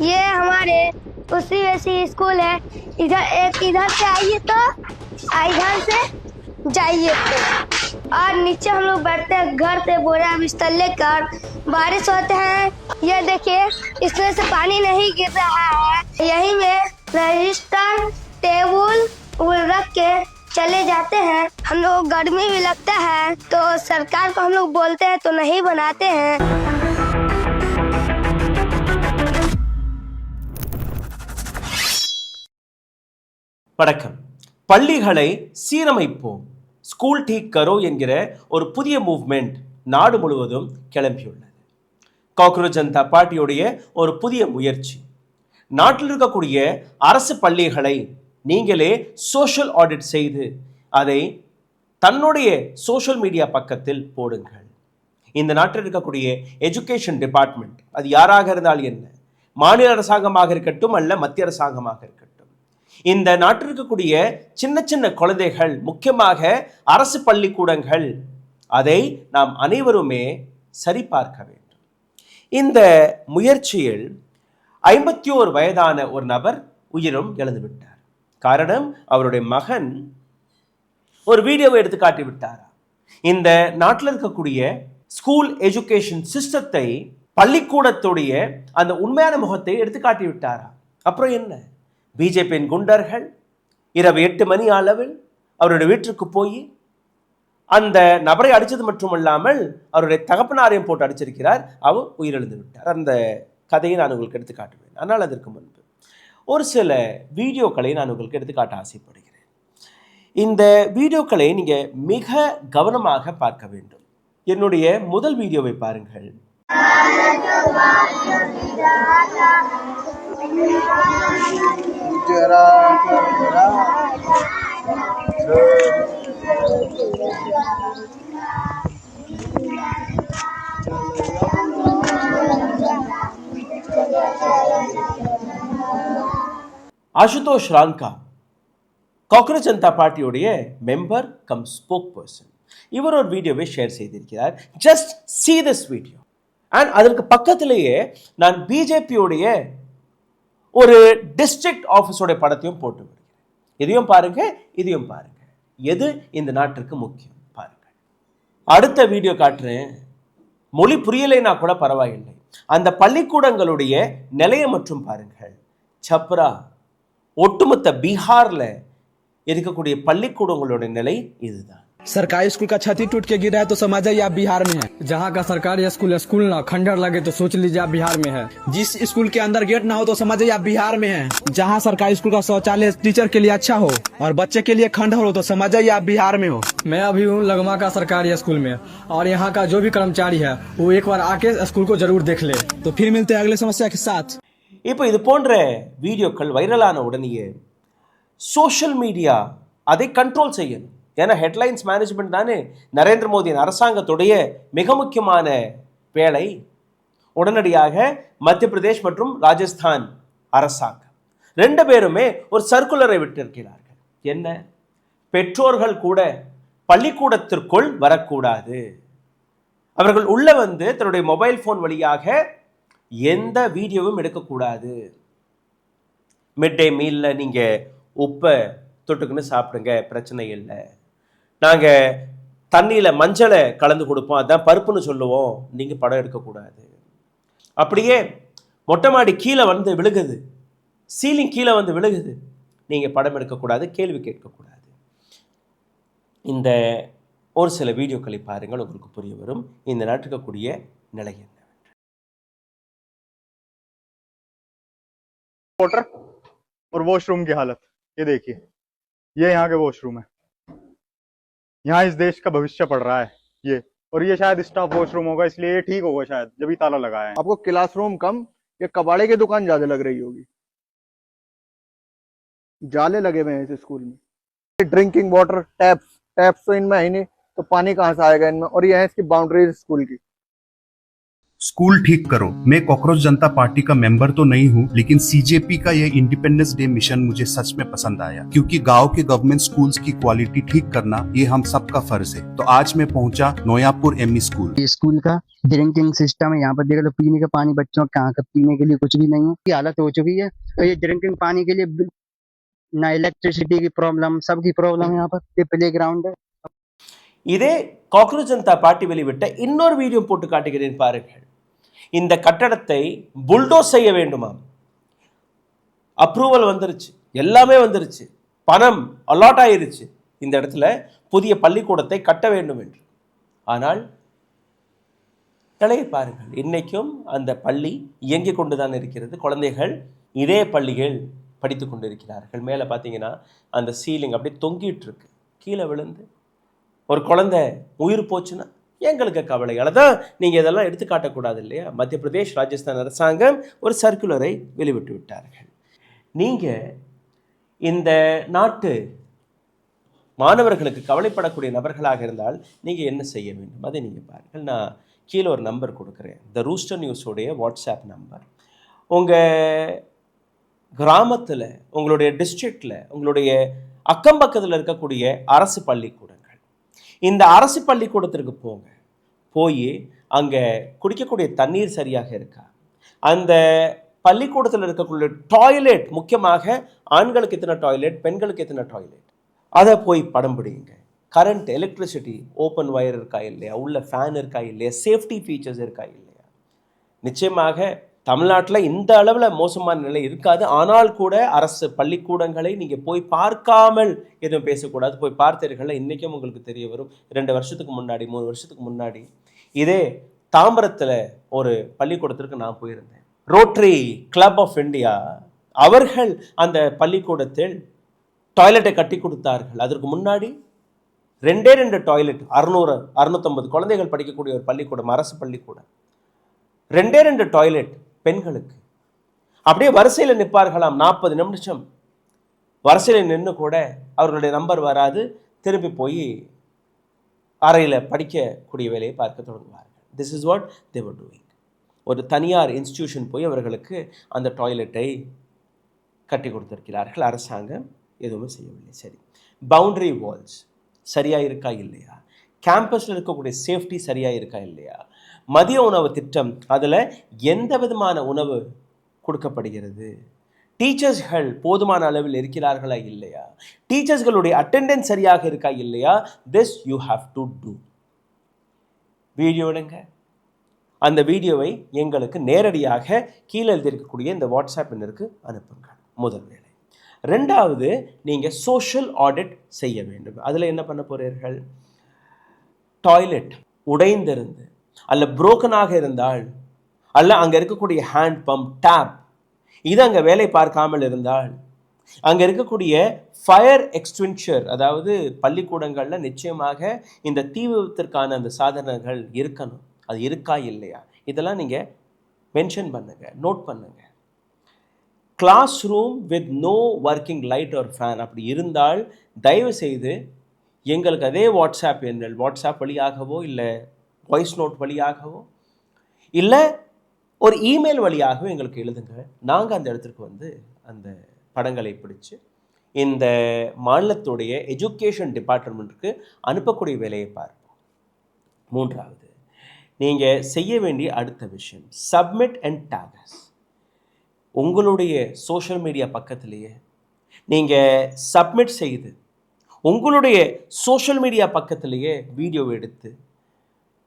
ये हमारे उसी वैसी स्कूल है। इधर से आइए तो इधर से जाइए तो। और नीचे हम लोग बैठते हैं घर से बोरा बिस्तर लेकर, बारिश होते हैं। ये देखिए इसमें से पानी नहीं गिर रहा है। यहीं में रजिस्टर टेबल रख के चले जाते हैं। हम लोग गर्मी भी लगता है तो सरकार को हम लोग बोलते हैं तो नहीं बनाते हैं। வணக்கம். பள்ளிகளை சீரமைப்போம், ஸ்கூல் டீக் கரோ என்கிற ஒரு புதிய மூவ்மெண்ட் நாடு முழுவதும் கிளம்பியுள்ளது. காக்ரோச் ஜனதா பார்ட்டியுடைய ஒரு புதிய முயற்சி. நாட்டில் இருக்கக்கூடிய அரசு பள்ளிகளை நீங்களே சோஷியல் ஆடிட் செய்து அதை தன்னுடைய சோஷியல் மீடியா பக்கத்தில் போடுங்கள். இந்த நாட்டில் இருக்கக்கூடிய எஜுகேஷன் டிபார்ட்மெண்ட், அது யாராக இருந்தால் என்ன, மாநில அரசாங்கமாக இருக்கட்டும் அல்ல மத்திய அரசாங்கமாக இருக்கட்டும், இந்த நாட்டில் இருக்கக்கூடிய சின்ன சின்ன குழந்தைகள், முக்கியமாக அரசு பள்ளிக்கூடங்கள், அதை நாம் அனைவருமே சரிபார்க்க வேண்டும். இந்த முயற்சியில் 51 வயதான ஒரு நபர் உயிரும் இழந்துவிட்டார். காரணம், அவருடைய மகன் ஒரு வீடியோவை எடுத்து காட்டி விட்டாரா. இந்த நாட்டில் இருக்கக்கூடிய ஸ்கூல் எஜுகேஷன் சிஸ்டத்தை, பள்ளிக்கூடத்துடைய அந்த உண்மையான முகத்தை எடுத்து காட்டி விட்டாரா. அப்புறம் என்ன, பிஜேபியின் குண்டர்கள் இரவு 8 மணி அளவில் அவருடைய வீட்டிற்கு போய் அந்த நபரை அடித்தது மட்டுமல்லாமல் அவருடைய தகப்பனாரையும் போட்டு அடிச்சிருக்கிறார். அவர் உயிரிழந்து விட்டார். அந்த கதையை நான் உங்களுக்கு எடுத்து காட்டுவேன். ஆனால் அதற்கு முன்பு ஒரு சில வீடியோக்களை நான் உங்களுக்கு எடுத்து காட்ட ஆசைப்படுகிறேன். இந்த வீடியோக்களை நீங்கள் மிக கவனமாக பார்க்க வேண்டும். என்னுடைய முதல் வீடியோவை பாருங்கள். ஆசுதோஷ் ராங்கா காக்ரோச் ஜனதா பார்ட்டியுடைய மெம்பர் கம் ஸ்போக் பர்சன். இவர் ஒரு வீடியோவை ஷேர் செய்திருக்கிறார். Just see this video. And அதற்கு பக்கத்திலேயே நான் பிஜேபியுடைய ஒரு டிஸ்ட்ரிக்ட் ஆஃபீஸோட படத்தையும் போட்டு விடுகிறேன். இதையும் பாருங்க, இதையும் பாருங்க. எது இந்த நாட்டிற்கு முக்கியம் பாருங்க. அடுத்த வீடியோ காட்டுறேன். மொழி புரியலைன்னா கூட பரவாயில்லை, அந்த பள்ளிக்கூடங்களுடைய நிலையை மற்றும் பாருங்கள். சப்ரா, ஒட்டுமொத்த பீகார்ல இருக்கக்கூடிய பள்ளிக்கூடங்களுடைய நிலை இதுதான். सरकारी स्कूल का छत ही टूट के गिरा है तो समझ जाइए आप बिहार में है। जहाँ का सरकारी स्कूल ना खंडर लगे तो सोच लीजिए आप बिहार में है। जिस स्कूल के अंदर गेट ना हो तो समझ जाइए आप बिहार में है। जहाँ सरकारी स्कूल का शौचालय टीचर के लिए अच्छा हो और बच्चे के लिए खंडर हो तो समझ जाइए आप बिहार में हो। मैं अभी हूँ लगमा का सरकारी स्कूल में और यहाँ का जो भी कर्मचारी है वो एक बार आके स्कूल को जरूर देख ले। तो फिर मिलते हैं अगले समस्या के साथ. இப்போ இது போன்ற வீடியோக்கள் வைரலான உடனேயே சோஷியல் மீடியா அதை கண்ட்ரோல் செய்யணும். ஏன்னா ஹெட்லைன்ஸ் மேனேஜ்மெண்ட் தானே நரேந்திர மோடியின் அரசாங்கத்துடைய மிக முக்கியமான வேலை. உடனடியாக மத்திய பிரதேஷ் மற்றும் ராஜஸ்தான் அரசாங்கம் 2 பேருமே ஒரு சர்க்குலரை விட்டிருக்கிறார்கள். என்ன, பெற்றோர்கள் கூட பள்ளிக்கூடத்திற்குள் வரக்கூடாது. அவர்கள் உள்ள வந்து தன்னுடைய மொபைல் ஃபோன் வழியாக எந்த வீடியோவும் எடுக்கக்கூடாது. மிட் டே மீலில் நீங்கள் உப்பை தொட்டுக்குன்னு சாப்பிடுங்க, பிரச்சனை இல்லை. நாங்கள் தண்ணியில் மஞ்சளை கலந்து கொடுப்போம், அதுதான் பருப்புன்னு சொல்லுவோம், நீங்கள் படம் எடுக்கக்கூடாது. அப்படியே மொட்டை மாடி கீழே வந்து விழுகுது, சீலிங் கீழே வந்து விழுகுது, நீங்கள் படம் எடுக்கக்கூடாது, கேள்வி கேட்கக்கூடாது. இந்த ஒரு சில வீடியோக்களை பாருங்கள், உங்களுக்கு புரிய வரும் இந்த நாட்டில் இருக்கக்கூடிய நிலை என்ன. और वॉशरूम की हालत ये देखिए, ये यहाँ के वॉशरूम है। यहाँ इस देश का भविष्य पड़ रहा है ये, और ये शायद स्टाफ वॉशरूम होगा, इसलिए ये ठीक होगा शायद, जब भी ताला लगाया है। आपको क्लासरूम कम या कबाड़े की दुकान ज्यादा लग रही होगी। जाले लगे हुए हैं इस स्कूल में। ड्रिंकिंग वाटर टैप्स तो इनमें है नहीं, तो पानी कहाँ से आएगा इनमें। और ये है इसकी बाउंड्रीज स्कूल की। स्कूल ठीक करो। मैं कॉकरोच जनता पार्टी का मेंबर तो नहीं हूँ, लेकिन सीजेपी का ये इंडिपेंडेंस डे मिशन मुझे सच में पसंद आया, क्योंकि गांव के गवर्नमेंट स्कूल्स की क्वालिटी ठीक करना ये हम सबका फर्ज है। तो आज मैं पहुंचा नोयापुर एमई स्कूल। ये स्कूल का ड्रिंकिंग सिस्टम है। यहाँ पर देखो तो पीने का पानी बच्चों कहाँ का पीने के लिए कुछ भी नहीं है, ये हालत हो चुकी है। तो ये ड्रिंकिंग पानी के लिए ना इलेक्ट्रिसिटी की प्रॉब्लम, सबकी प्रॉब्लम है। यहाँ पर ये प्ले ग्राउंड है। இதே காக்ரோச் ஜனதா பார்ட்டி வெளிவிட்ட இன்னொரு வீடியோ போட்டு காட்டுகிறேன் பாருங்கள். இந்த கட்டடத்தை புல்டோஸ் செய்ய வேண்டுமாம். அப்ரூவல் வந்துருச்சு, எல்லாமே வந்துருச்சு, பணம் அலாட் ஆயிருச்சு, இந்த இடத்துல புதிய பள்ளிக்கூடத்தை கட்ட வேண்டும் என்று. ஆனால் நிலையை பாருங்கள், இன்னைக்கும் அந்த பள்ளி இயங்கிக் கொண்டுதான் இருக்கிறது. குழந்தைகள் இதே பள்ளிகள் படித்து கொண்டிருக்கிறார்கள். மேலே பார்த்தீங்கன்னா அந்த சீலிங் அப்படியே தொங்கிட்டு இருக்கு. கீழே விழுந்து ஒரு குழந்தை உயிர் போச்சுன்னா எங்களுக்கு கவலையால் தான் நீங்கள் இதெல்லாம் எடுத்து காட்டக்கூடாது இல்லையா? மத்திய பிரதேஷ், ராஜஸ்தான் அரசாங்கம் ஒரு சர்க்குலரை வெளிவிட்டு விட்டார்கள். நீங்கள் இந்த நாட்டு மாணவர்களுக்கு கவலைப்படக்கூடிய நபர்களாக இருந்தால் நீங்கள் என்ன செய்ய வேண்டும் அதை நீங்கள் பாருங்கள். நான் கீழே ஒரு நம்பர் கொடுக்குறேன், த ரூஸ்டர் நியூஸோடைய வாட்ஸ்அப் நம்பர். உங்கள் கிராமத்தில், உங்களுடைய டிஸ்ட்ரிக்டில், உங்களுடைய அக்கம் பக்கத்தில் இருக்கக்கூடிய அரசு பள்ளிக்கூடங்கள், இந்த அரசு பள்ளிக்கூடத்திற்கு போங்க. போய் அங்கே குடிக்கக்கூடிய தண்ணீர் சரியாக இருக்கா, அந்த பள்ளிக்கூடத்தில் இருக்கக்கூடிய டாய்லெட், முக்கியமாக ஆண்களுக்கு எத்தனை டாய்லெட், பெண்களுக்கு எத்தனை டாய்லெட், அதை போய் படம் பிடிங்க. கரண்ட், எலக்ட்ரிசிட்டி, ஓப்பன் வயர் இருக்கா இல்லையா, உள்ள ஃபேன் இருக்கா இல்லையா, சேஃப்டி ஃபீச்சர்ஸ் இருக்கா இல்லையா. நிச்சயமாக தமிழ்நாட்டில் இந்த அளவில் மோசமான நிலை இருக்காது. ஆனால் கூட அரசு பள்ளிக்கூடங்களை நீங்கள் போய் பார்க்காமல் எதுவும் பேசக்கூடாது. போய் பார்த்தீர்கள், இன்றைக்கும் உங்களுக்கு தெரிய வரும். 2 வருஷத்துக்கு முன்னாடி, 3 வருஷத்துக்கு முன்னாடி இதே தாம்பரத்தில் ஒரு பள்ளிக்கூடத்திற்கு நான் போயிருந்தேன். ரோட்டரி கிளப் ஆஃப் இந்தியா அவர்கள் அந்த பள்ளிக்கூடத்தில் டாய்லெட்டை கட்டி கொடுத்தார்கள். அதற்கு முன்னாடி 2 டாய்லெட், 600-650 குழந்தைகள் படிக்கக்கூடிய ஒரு பள்ளிக்கூடம், அரசு பள்ளிக்கூடம், 2 டாய்லெட் பெண்களுக்கு. அப்படியே வரிசையில் நிற்பார்களாம், 40 நிமிஷம் வரிசையில் நின்று கூட அவர்களுடைய நம்பர் வராது. திரும்பி போய் அறையில் படிக்கக்கூடிய வேலையை பார்க்க தொடங்குவார்கள். This is what they var doing. ஒரு தனியார் இன்ஸ்டிடியூஷன் போய் அவர்களுக்கு அந்த டாய்லெட்டை கட்டி கொடுத்திருக்கிறார்கள். அரசாங்கம் எதுவுமே செய்யவில்லை. சரி, பவுண்டரி வால்ஸ் சரியாக இருக்கா இல்லையா, கேம்பஸில் இருக்கக்கூடிய சேஃப்டி சரியாக இருக்கா இல்லையா, மதிய உணவு திட்டம், அதில் எந்த விதமான உணவு கொடுக்கப்படுகிறது, டீச்சர்ஸ்கள் போதுமான அளவில் இருக்கிறார்களா இல்லையா, டீச்சர்ஸ்களுடைய அட்டெண்டன்ஸ் சரியாக இருக்கா இல்லையா, this you have to do. Video எடுங்க, அந்த வீடியோவை எங்களுக்கு நேரடியாக கீழே எழுதியிருக்கக்கூடிய இந்த வாட்ஸ்அப் எண்ணிற்கு அனுப்புங்கள். முதல் வேலை. 2வது, நீங்கள் சோஷியல் ஆடிட் செய்ய வேண்டும். அதில் என்ன பண்ண போகிறீர்கள், டாய்லெட் உடைந்திருந்து அல்ல புரோக்கனாக இருந்தால், அல்ல அங்கே இருக்கக்கூடிய ஹேண்ட் பம்ப், டேப், இது அங்கே வேலை பார்க்காமல் இருந்தால், அங்கே இருக்கக்கூடிய ஃபயர் எக்ஸ்டிங்ஷர், அதாவது பள்ளிக்கூடங்களில் நிச்சயமாக இந்த தீ விபத்திற்கான அந்த சாதனங்கள் இருக்கணும். அது இருக்கா இல்லையா, இதெல்லாம் நீங்கள் மென்ஷன் பண்ணுங்க, நோட் பண்ணுங்க. Class room with no working light or fan அப்படி இருந்தால் தயவு செய்து எங்களுக்கு அதே வாட்ஸ்அப் எண்கள், வாட்ஸ்அப் வழியாகவோ இல்லை வாய்ஸ் நோட் வழியாகவோ இல்லை ஒரு இமெயில் வழியாகவோ எங்களுக்கு எழுதுங்க. நாங்கள் அந்த இடத்துக்கு வந்து அந்த படங்களை பிடிச்சு இந்த மாநிலத்துடைய எஜுகேஷன் டிபார்ட்மெண்ட்டுக்கு அனுப்பக்கூடிய வேலையை பார்ப்போம். 3வது, நீங்கள் செய்ய வேண்டிய அடுத்த விஷயம், சப்மிட் அண்ட் டேகஸ். உங்களுடைய சோஷியல் மீடியா பக்கத்திலேயே நீங்கள் சப்மிட் செய்து உங்களுடைய சோஷியல் மீடியா பக்கத்திலேயே வீடியோ எடுத்து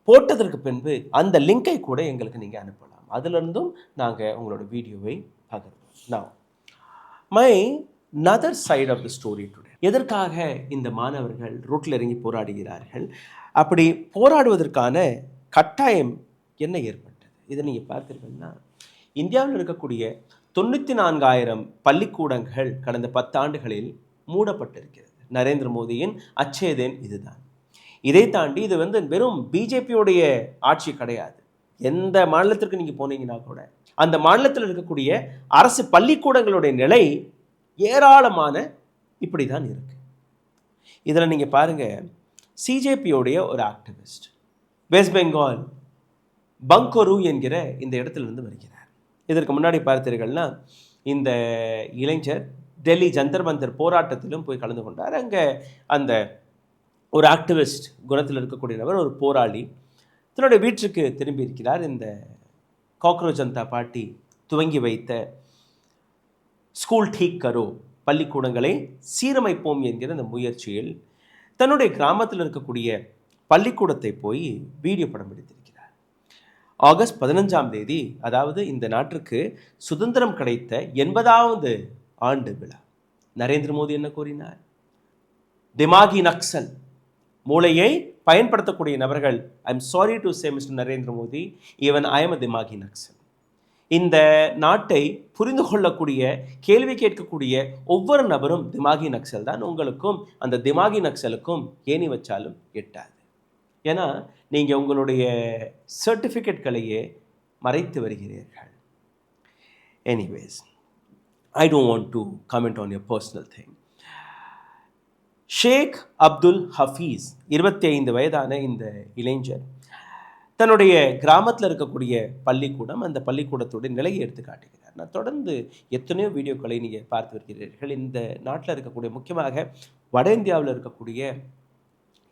போட்டதற்கு பின்பு அந்த லிங்கை கூட எங்களுக்கு நீங்கள் அனுப்பலாம். அதிலிருந்தும் நாங்கள் உங்களோட வீடியோவை பகிர்வோம். நான் my another side of the story today. எதற்காக இந்த மாணவர்கள் ரோட்டில் இறங்கி போராடுகிறார்கள், அப்படி போராடுவதற்கான கட்டாயம் என்ன ஏற்பட்டது, இதை நீங்கள் பார்த்தீங்கன்னா இந்தியாவில் இருக்கக்கூடிய 94,000 பள்ளிக்கூடங்கள் கடந்த 10 ஆண்டுகளில் மூடப்பட்டிருக்கிறது. நரேந்திர மோடியின் அச்சேதன் இதுதான். இதை தாண்டி இது வந்து வெறும் பிஜேபியோடைய ஆட்சி கிடையாது. எந்த மாநிலத்திற்கு நீங்கள் போனீங்கன்னா கூட அந்த மாநிலத்தில் இருக்கக்கூடிய அரசு பள்ளிக்கூடங்களுடைய நிலை ஏராளமான இப்படி தான் இருக்கு. இதில் நீங்கள் பாருங்கள், சிஜேபியோடைய ஒரு ஆக்டிவிஸ்ட், வெஸ்ட் பெங்கால் பங்கொரு என்கிற இந்த இடத்திலிருந்து வருகிறார். இதற்கு முன்னாடி பார்த்தீர்கள்னா இந்த இளைஞர் டெல்லி ஜந்தர் மந்தர் போராட்டத்திலும் போய் கலந்து கொண்டார். அங்கே அந்த ஒரு ஆக்டிவிஸ்ட் குணத்தில் இருக்கக்கூடிய நபர், ஒரு போராளி, தன்னுடைய வீட்டுக்கு திரும்பி இருக்கிறார். இந்த காக்ரோச் ஜனதா பார்ட்டி துவங்கி வைத்த ஸ்கூல் டீக் கரோ, பள்ளிக்கூடங்களை சீரமைப்போம் என்கிற அந்த முயற்சியில் தன்னுடைய கிராமத்தில் இருக்கக்கூடிய பள்ளிக்கூடத்தை போய் வீடியோ படம் எடுத்திருக்கிறார். ஆகஸ்ட் 15ஆம் தேதி, அதாவது இந்த நாட்டிற்கு சுதந்திரம் கிடைத்த 80வது ஆண்டு விழா. நரேந்திர மோடி என்ன கூறினார்? திமாகி நக்சல், மூளையை பயன்படுத்தக்கூடிய நபர்கள், I am sorry to say mister Narendra Modi, even I am a திமாகி நக்சல். இந்த நாட்டை புரிந்து கொள்ளக்கூடிய, கேள்வி கேட்கக்கூடிய ஒவ்வொரு நபரும் திமாகி நக்சல் தான். உங்களுக்கும் அந்த திமாகி நக்சலுக்கும் ஏணி வச்சாலும் எட்டாது. ஏன்னா நீங்கள் உங்களுடைய சர்டிஃபிகேட்களையே மறைத்து வருகிறீர்கள். Anyways, I don't want to comment on your personal thing. ஷேக் அப்துல் ஹஃபீஸ், 25 வயதான இந்த இளைஞர் தன்னுடைய கிராமத்தில் இருக்கக்கூடிய பள்ளிக்கூடம், அந்த பள்ளிக்கூடத்துடைய நிலையை எடுத்து காட்டுகிறார். நான் தொடர்ந்து எத்தனையோ வீடியோக்களை நீங்கள் பார்த்து வருகிறீர்கள். இந்த நாட்டில் இருக்கக்கூடிய, முக்கியமாக வட இந்தியாவில் இருக்கக்கூடிய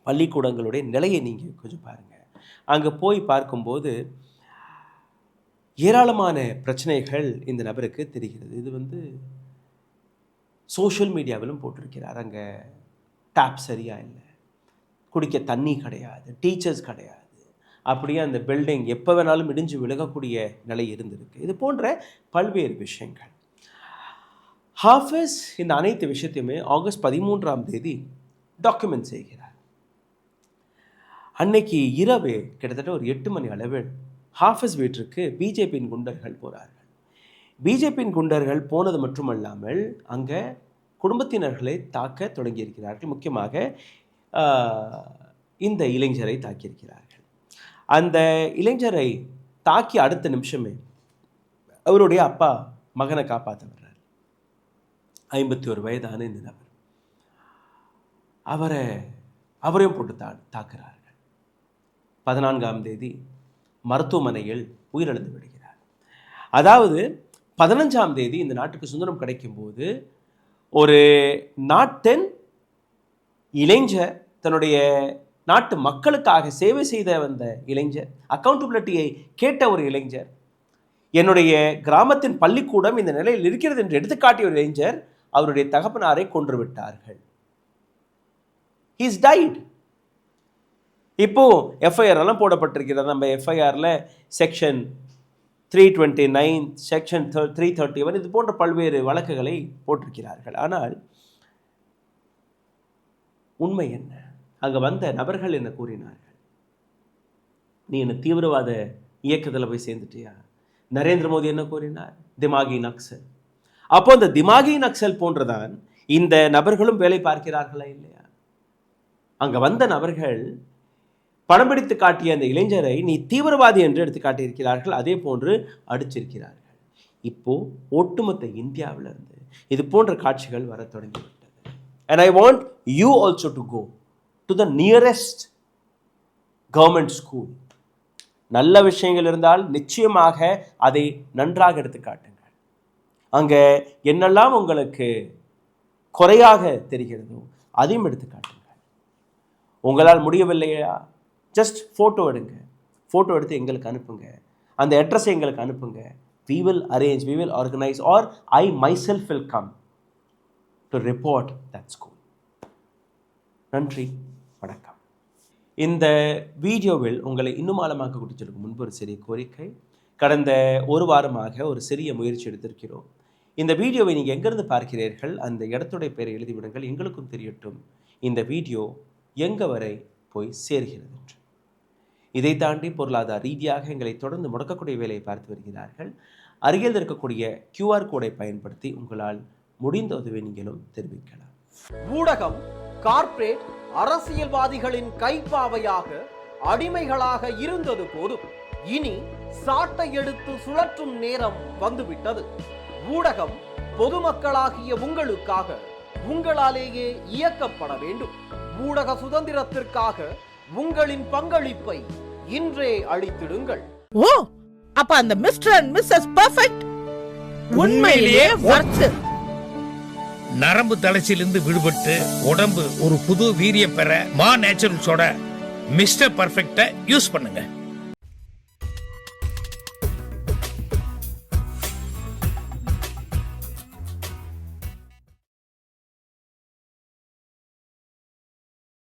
பள்ளிக்கூடங்களுடைய நிலையை நீங்கள் கொஞ்சம் பாருங்கள். அங்கே போய் பார்க்கும்போது ஏராளமான பிரச்சனைகள் இந்த நபருக்கு தெரிகிறது. இது சோஷியல் மீடியாவிலும் போட்டிருக்கிறார். அங்கே டேப் சரியாக இல்லை, குடிக்க தண்ணி கிடையாது, டீச்சர்ஸ் கிடையாது, அப்படியே அந்த பில்டிங் எப்போ வேணாலும் இடிஞ்சு விலகக்கூடிய நிலை இருந்திருக்கு. இது போன்ற பல்வேறு விஷயங்கள். ஹாஃபிஸ் இந்த அனைத்து விஷயத்தையுமே ஆகஸ்ட் 13ஆம் தேதி டாக்குமெண்ட் செய்கிறார். அன்னைக்கு இரவு கிட்டத்தட்ட ஒரு 8 மணி அளவில் ஹாஃபிஸ் வீட்டிற்கு பிஜேபியின் குண்டர்கள் போகிறார்கள். பிஜேபியின் குண்டர்கள் போனது மட்டுமல்லாமல் அங்கே குடும்பத்தினர்களை தாக்க தொடங்கியிருக்கிறார்கள். முக்கியமாக இந்த இளைஞரை தாக்கியிருக்கிறார்கள். அந்த இளைஞரை தாக்கி அடுத்த நிமிஷமே அவருடைய அப்பா மகனை காப்பாற்ற வர்றார். 51 வயதான இந்த நபர் அவரையும் போட்டு தாக்குறார்கள். 14ஆம் தேதி மருத்துவமனையில் உயிரிழந்து விடுகிறார். அதாவது 15ஆம் தேதி இந்த நாட்டுக்கு சுதந்திரம் கிடைக்கும் போது ஒரு நாட்டின் இளைஞர், தன்னுடைய நாட்டு மக்களுக்காக சேவை செய்த வந்த இளைஞர், அக்கௌண்டபிலிட்டியை கேட்ட ஒரு இளைஞர், என்னுடைய கிராமத்தின் பள்ளிக்கூடம் இந்த நிலையில் இருக்கிறது என்று எடுத்துக்காட்டிய ஒரு இளைஞர், அவருடைய தகப்பனாரை கொன்று விட்டார்கள். He is died. இப்போ எஃப்ஐஆர் எல்லாம் போடப்பட்டிருக்கிறது. நம்ம எஃப்ஐஆரில் செக்ஷன் 329, செக்ஷன் 331 இது போன்ற பல்வேறு வழக்குகளை போட்டிருக்கிறார்கள். ஆனால் உண்மை என்ன? அங்கே வந்த நபர்கள் என்ன கூறினார்கள்? நீ என்ன தீவிரவாத இயக்கத்தில் போய் சேர்ந்துட்டியா? நரேந்திர மோடி என்ன கூறினார்? திமாகி நக்சல். அப்போ அந்த திமாகி நக்சல் போன்றுதான் இந்த நபர்களும் வேலை பார்க்கிறார்களா இல்லையா? அங்கே வந்த நபர்கள் படம் பிடித்து காட்டிய அந்த இளைஞரை நீ தீவிரவாதி என்று எடுத்து காட்டியிருக்கிறார்கள். அதே போன்று அடிச்சிருக்கிறார்கள். இப்போ ஒட்டுமொத்த இந்தியாவிலிருந்து இது போன்ற காட்சிகள் வர தொடங்கிவிட்டது. And I want you also to go to the nearest government school. நல்ல விஷயங்கள் இருந்தால் நிச்சயமாக அதை நன்றாக எடுத்து காட்டுங்கள். அங்கே என்னெல்லாம் உங்களுக்கு குறையாக தெரிகிறதோ அதையும் எடுத்து காட்டுங்கள். உங்களால் முடியவில்லையா, ஜஸ்ட் ஃபோட்டோ எடுங்க. ஃபோட்டோ எடுத்து எங்களுக்கு அனுப்புங்க. அந்த அட்ரஸை எங்களுக்கு அனுப்புங்க. we will arrange, we will organize, or I myself will come to report that school. நன்றி, வணக்கம். இந்த வீடியோவில் உங்களை இன்னும் ஆழமாக கூட்டிச் செல்லும் முன்பு ஒரு சிறிய கோரிக்கை. கடந்த ஒரு வாரமாக ஒரு சிறிய முயற்சி எடுத்திருக்கிறோம். இந்த வீடியோவை நீங்கள் எங்கிருந்து பார்க்கிறீர்கள் அந்த இடத்துடைய பெயரை எழுதிவிடுங்கள். எங்களுக்கும் தெரியட்டும் இந்த வீடியோ எங்கே வரை போய் சேர்கிறது என்று. இதை தாண்டி பொருளாதார ரீதியாக எங்களை தொடர்ந்து முடக்கக்கூடிய வேலையை பார்த்து வருகிறார்கள். அருகில் இருக்கக்கூடிய QR கோடை பயன்படுத்தி உங்களால் முடிந்த உதவி நீங்களும் தெரிவிக்கலாம். ஊடகம் கார்ப்பரேட் அரசியல்வாதிகளின் கைப்பாவையாக அடிமைகளாக இருந்தது போதும். இனி சாட்டை எடுத்து சுழற்றும் நேரம் வந்துவிட்டது. ஊடகம் பொதுமக்களாகிய உங்களுக்காக, உங்களாலேயே இயக்கப்பட வேண்டும். ஊடக சுதந்திரத்திற்காக உங்களின் பங்களிப்பை இன்றே அளித்திடுங்கள். ஓ, அப்ப அந்த மிஸ்டர் அண்ட் மிஸ்ஸஸ் பெர்ஃபெக்ட் உண்மையிலேயே வர்த்து. நரம்பு தளர்ச்சியிலிருந்து விடுபட்டு உடம்பு ஒரு புது வீரியம் பெற மா நேச்சுரல்ஸோட மிஸ்டர் பர்ஃபெக்ட யூஸ் பண்ணுங்க.